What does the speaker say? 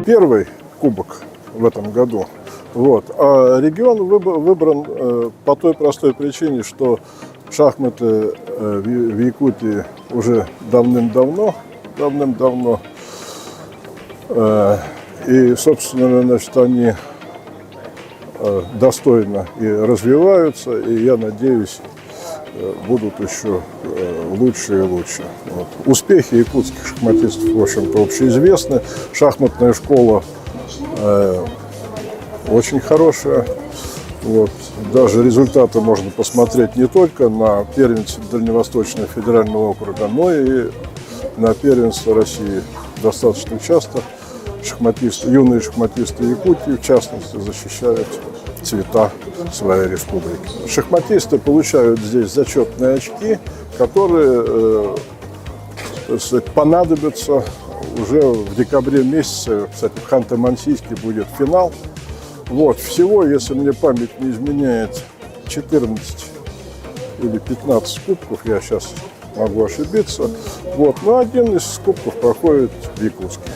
первый кубок в этом году. Вот. А регион выбран по той простой причине, что шахматы в Якутии уже давным-давно. И, собственно, значит, они достойно и развиваются, и, я надеюсь, будут еще лучше и лучше. Вот. Успехи якутских шахматистов, в общем-то, общеизвестны. Шахматная школа очень хорошая. Вот. Даже результаты можно посмотреть не только на первенстве Дальневосточного федерального округа, но и на первенство России. Достаточно часто юные шахматисты Якутии, в частности, защищают цвета своей республики. Шахматисты получают здесь зачетные очки, которые понадобятся уже в декабре месяце. Кстати, в Ханты-Мансийске будет финал. Вот, всего, если мне память не изменяет, 14 или 15 кубков, я сейчас могу ошибиться. Вот, но один из кубков проходит в Якутске.